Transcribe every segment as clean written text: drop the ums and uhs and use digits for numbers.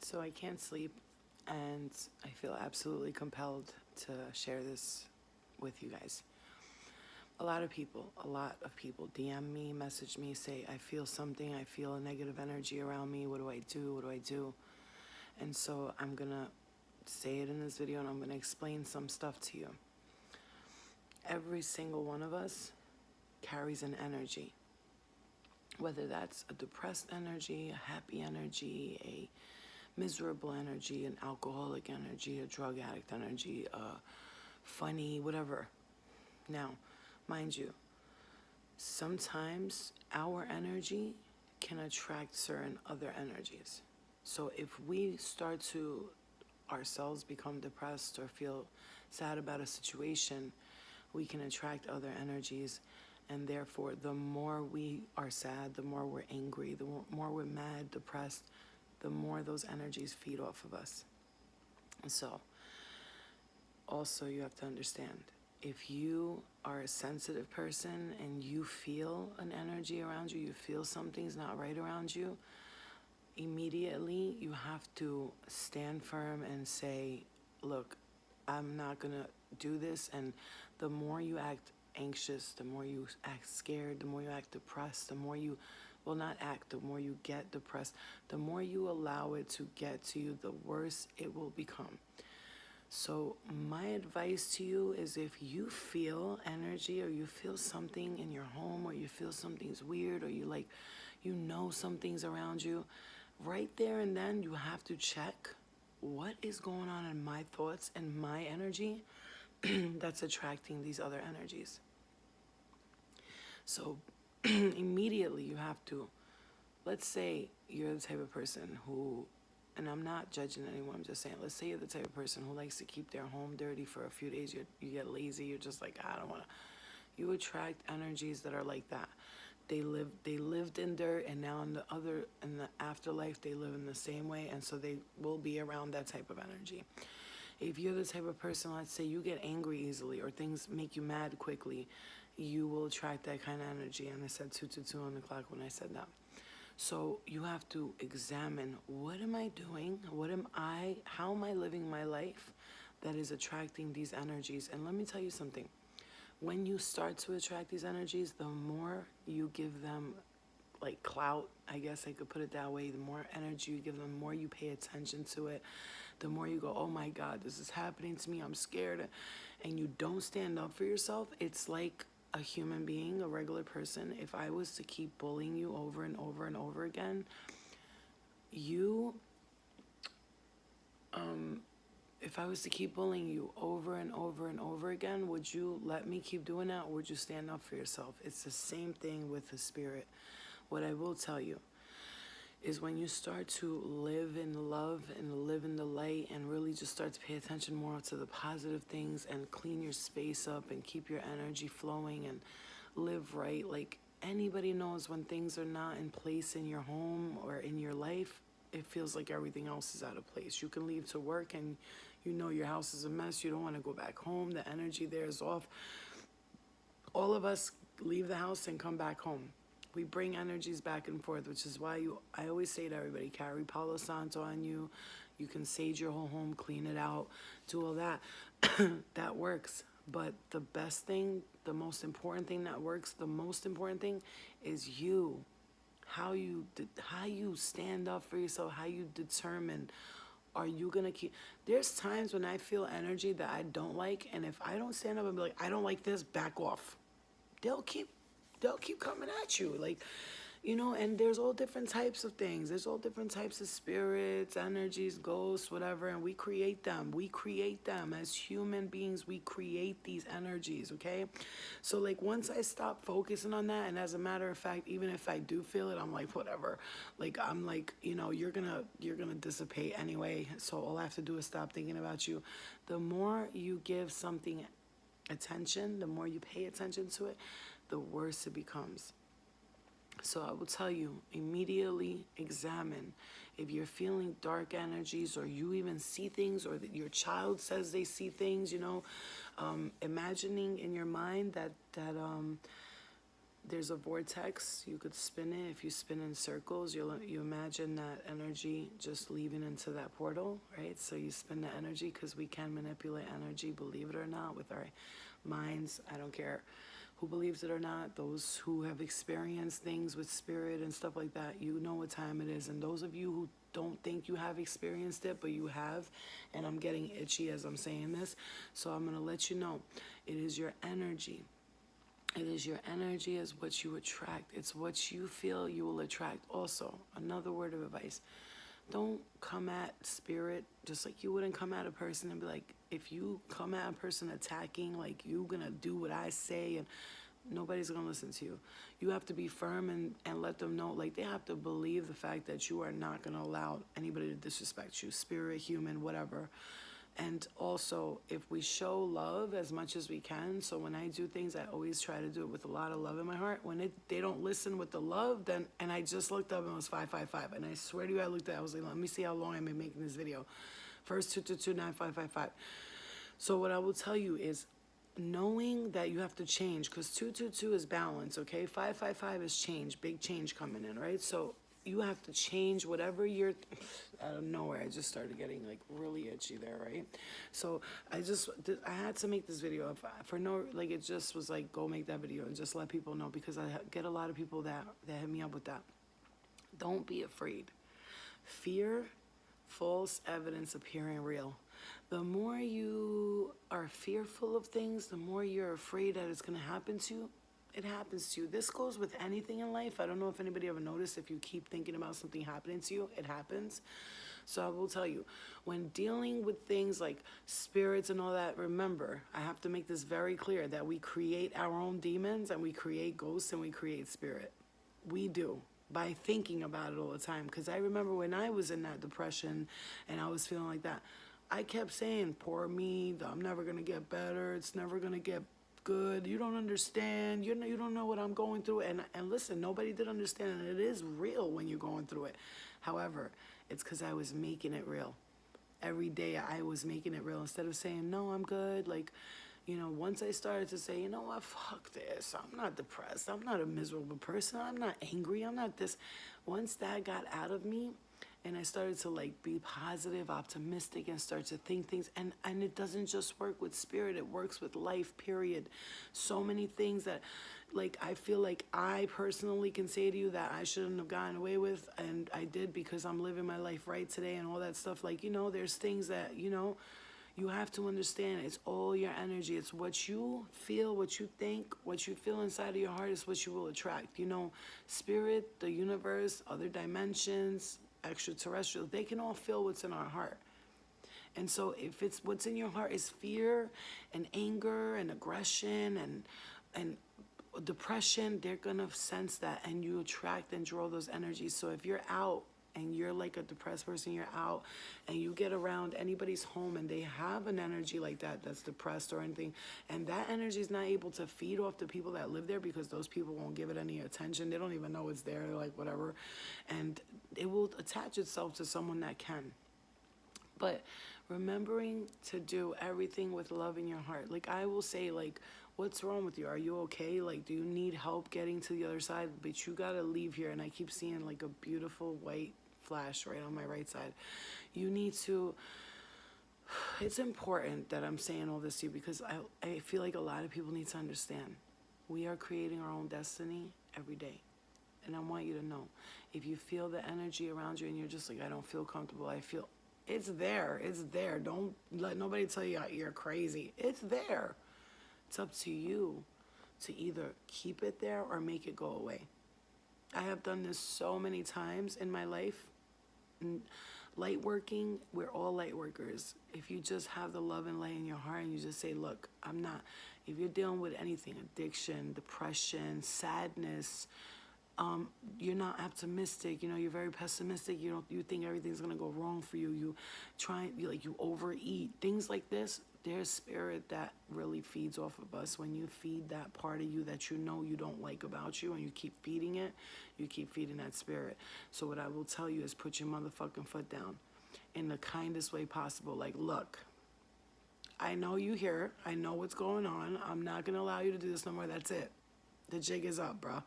So I can't sleep, and I feel absolutely compelled to share this with you guys. A lot of people DM me, message me, say, I feel something, I feel a negative energy around me. What do I do? What do I do? And so I'm gonna say it in this video and I'm gonna explain some stuff to you. Every single one of us carries an energy, whether that's a depressed energy, a happy energy, a miserable energy, an alcoholic energy, a drug addict energy, a funny, whatever. Now, mind you, sometimes our energy can attract certain other energies. So if we start to ourselves become depressed or feel sad about a situation, we can attract other energies. And therefore, the more we are sad, the more we're angry, the more we're mad, depressed, the more those energies feed off of us. And so, also, you have to understand, if you are a sensitive person and you feel an energy around you, you feel something's not right around you, immediately you have to stand firm and say, look, I'm not gonna do this. And the more you act anxious, the more you act scared, the more you act depressed, the more you the more you get depressed, the more you allow it to get to you, the worse it will become. So my advice to you is, if you feel energy or you feel something in your home, or you feel something's weird, or you know something's around you, right there and then you have to check what is going on in my thoughts and my energy that's attracting these other energies. So immediately you have to, let's say you're the type of person who, and I'm not judging anyone, I'm just saying, let's say you're the type of person who likes to keep their home dirty for a few days. You get lazy, you're just like, I don't want to. You attract energies that are like that. They lived in dirt, and now in the afterlife they live in the same way, and so they will be around that type of energy. If you're the type of person, let's say you get angry easily or things make you mad quickly, you will attract that kind of energy. And I said 222 on the clock when I said that. So you have to examine, what am I doing? How am I living my life that is attracting these energies? And let me tell you something. When you start to attract these energies, the more you give them like clout, I guess I could put it that way, the more energy you give them, the more you pay attention to it, the more you go, oh my God, this is happening to me, I'm scared, and you don't stand up for yourself. It's like a human being, a regular person. If I was to keep bullying you over and over and over again, if I was to keep bullying you over and over and over again, would you let me keep doing that, or would you stand up for yourself? It's the same thing with the spirit. What I will tell you is, when you start to live in love and live in the light and really just start to pay attention more to the positive things and clean your space up and keep your energy flowing and live right, like, anybody knows when things are not in place in your home or in your life, it feels like everything else is out of place. You can leave to work and you know your house is a mess. You don't want to go back home. The energy there is off. All of us leave the house and come back home. We bring energies back and forth, which is why I always say to everybody, carry Palo Santo on you. You can sage your whole home, clean it out, do all that. That works. But the best thing, the most important thing that works, the most important thing is you. How you stand up for yourself, how you determine, are you gonna keep. There's times when I feel energy that I don't like, and if I don't stand up and be like, I don't like this, back off, they'll keep coming at you, like, and there's all different types of things. There's all different types of spirits, energies, ghosts, whatever, and we create them as human beings. We create these energies, okay? So, like, once I stop focusing on that, and as a matter of fact, even if I do feel it, I'm like, whatever. Like, I'm like, you're gonna dissipate anyway, so all I have to do is stop thinking about you. The more you give something attention, the more you pay attention to it, the worse it becomes. So I will tell you, immediately examine if you're feeling dark energies, or you even see things, or that your child says they see things, imagining in your mind that there's a vortex. You could spin it. If you spin in circles, you imagine that energy just leaving into that portal, right? So you spin the energy, because we can manipulate energy, believe it or not, with our minds. I don't care who believes it or not. Those who have experienced things with spirit and stuff like that, you know what time it is. And those of you who don't think you have experienced it, but you have, and I'm getting itchy as I'm saying this, so I'm going to let you know, it is your energy. It is your energy is what you attract. It's what you feel you will attract. Also, another word of advice, don't come at spirit just like you wouldn't come at a person and be like, if you come at a person attacking, like, you're gonna do what I say, and nobody's gonna listen to you. You have to be firm and let them know, like, they have to believe the fact that you are not gonna allow anybody to disrespect you, spirit, human, whatever. And also, if we show love as much as we can, so when I do things, I always try to do it with a lot of love in my heart. When they don't listen with the love, then, and I just looked up and it was 555. And I swear to you, I looked at it, I was like, let me see how long I've been making this video. First 2229555. So what I will tell you is, knowing that you have to change, because 222 is balance, okay? 555 is change, big change coming in, right? So you have to change whatever you're, out of nowhere, I just started getting like really itchy there, right? So I had to make this video for no, like, it just was like, go make that video and just let people know, because I get a lot of people that hit me up with that. Don't be afraid. Fear, false evidence appearing real. The more you are fearful of things, the more you're afraid that it's going to happen to you. It happens to you. This goes with anything in life. I don't know if anybody ever noticed, if you keep thinking about something happening to you, it happens. So I will tell you, when dealing with things like spirits and all that, remember, I have to make this very clear, that we create our own demons, and we create ghosts, and we create spirit. We do, by thinking about it all the time. Because I remember when I was in that depression and I was feeling like that, I kept saying, poor me, I'm never going to get better. It's never going to get good. You don't understand. You don't know what I'm going through. And listen, nobody did understand. And it is real when you're going through it. However, it's because I was making it real. Every day I was making it real. Instead of saying, no, I'm good. Like, you know, once I started to say, you know what, fuck this. I'm not depressed. I'm not a miserable person. I'm not angry. I'm not this. Once that got out of me, and I started to like be positive, optimistic, and start to think things. And it doesn't just work with spirit, it works with life, period. So many things that, like, I feel like I personally can say to you that I shouldn't have gotten away with, and I did, because I'm living my life right today and all that stuff. Like, you know, there's things that, you know, you have to understand, it's all your energy. It's what you feel, what you think, what you feel inside of your heart is what you will attract. You know, spirit, the universe, other dimensions, extraterrestrials, they can all feel what's in our heart. And so if it's what's in your heart is fear and anger and aggression and depression, they're gonna sense that, and you attract and draw those energies. So if you're out and you're like a depressed person, you're out and you get around anybody's home and they have an energy like that, that's depressed or anything, and that energy is not able to feed off the people that live there, because those people won't give it any attention. They don't even know it's there. They're like, whatever. And it will attach itself to someone that can. But remembering to do everything with love in your heart. Like, I will say, like, what's wrong with you? Are you okay? Like, do you need help getting to the other side? But you gotta leave here. And I keep seeing like a beautiful white flash right on my right side. You need to, it's important that I'm saying all this to you, because I feel like a lot of people need to understand. We are creating our own destiny every day. And I want you to know, if you feel the energy around you and you're just like, I don't feel comfortable, it's there. It's there. Don't let nobody tell you you're crazy. It's there. It's up to you to either keep it there or make it go away. I have done this so many times in my life. Light working, we're all light workers. If you just have the love and light in your heart and you just say, look, I'm not, if you're dealing with anything, addiction, depression, sadness, you're not optimistic, you know, you're very pessimistic, you think everything's gonna go wrong for you, you overeat, things like this, there's spirit that really feeds off of us. When you feed that part of you that you know you don't like about you and you keep feeding it, you keep feeding that spirit. So what I will tell you is, put your motherfucking foot down in the kindest way possible. Like, look, I know you here, I know what's going on, I'm not gonna allow you to do this no more, that's it. The jig is up, bro.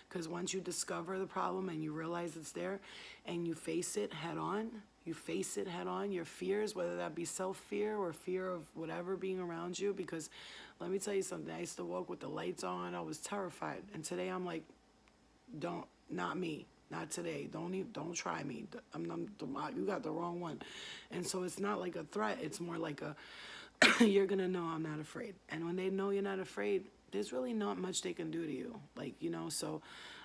Because once you discover the problem and you realize it's there and you face it head on, your fears, whether that be self-fear or fear of whatever being around you. Because let me tell you something, I used to walk with the lights on. I was terrified. And today I'm like, not me. Not today. Don't try me. You got the wrong one. And so it's not like a threat. It's more like a, you're going to know I'm not afraid. And when they know you're not afraid, there's really not much they can do to you. Like, you know, so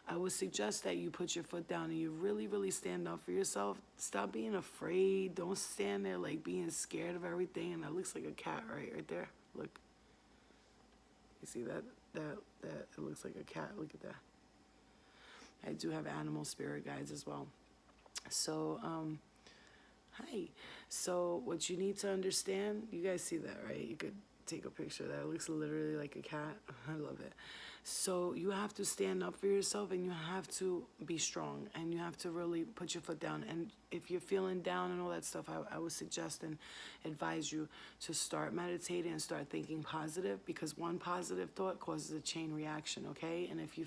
I would suggest that you put your foot down and you really, really stand up for yourself. Stop being afraid. Don't stand there like being scared of everything. And that looks like a cat right there. Look. You see that? It looks like a cat. Look at that. I do have animal spirit guides as well. So, hi. So what you need to understand, you guys see that, right? You could take a picture of that. It looks literally like a cat. I love it. So you have to stand up for yourself and you have to be strong and you have to really put your foot down. And if you're feeling down and all that stuff, I would suggest and advise you to start meditating and start thinking positive, because one positive thought causes a chain reaction, okay? And if you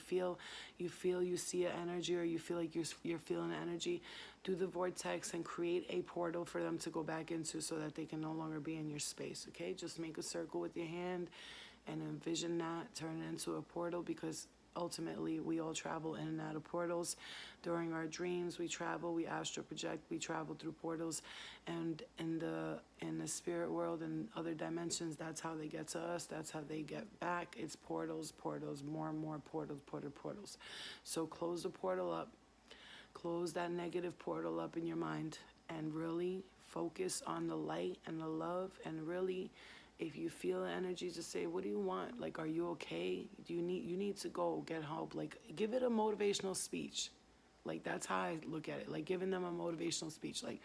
see an energy, or you feel like you're feeling an energy, do the vortex and create a portal for them to go back into so that they can no longer be in your space, okay? Just make a circle with your hand and envision that, turn it into a portal, because ultimately we all travel in and out of portals. During our dreams, we travel, we astral project, we travel through portals, and in the spirit world and other dimensions, that's how they get to us, that's how they get back. It's portals, more and more portals. So close the portal up, close that negative portal up in your mind, and really focus on the light and the love. And really, if you feel energy, just say, what do you want? Like, are you okay? You need to go get help. Like, give it a motivational speech. Like, that's how I look at it. Like, giving them a motivational speech. Like,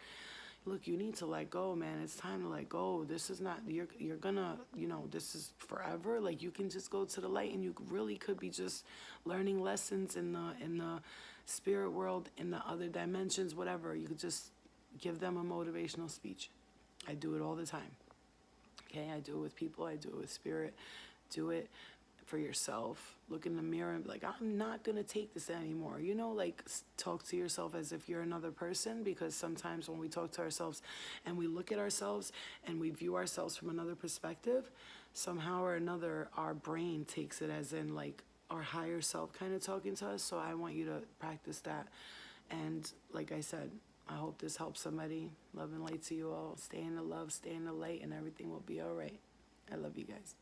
look, you need to let go, man. It's time to let go. This is not, you're gonna, you know, this is forever. Like, you can just go to the light, and you really could be just learning lessons in the spirit world, in the other dimensions, whatever. You could just give them a motivational speech. I do it all the time. Okay, I do it with people, I do it with spirit. Do it for yourself. Look in the mirror and be like, I'm not going to take this anymore. You know, like, talk to yourself as if you're another person, because sometimes when we talk to ourselves and we look at ourselves and we view ourselves from another perspective, somehow or another, our brain takes it as in, like, our higher self kind of talking to us. So I want you to practice that. And like I said, I hope this helps somebody. Love and light to you all. Stay in the love, stay in the light, and everything will be all right. I love you guys.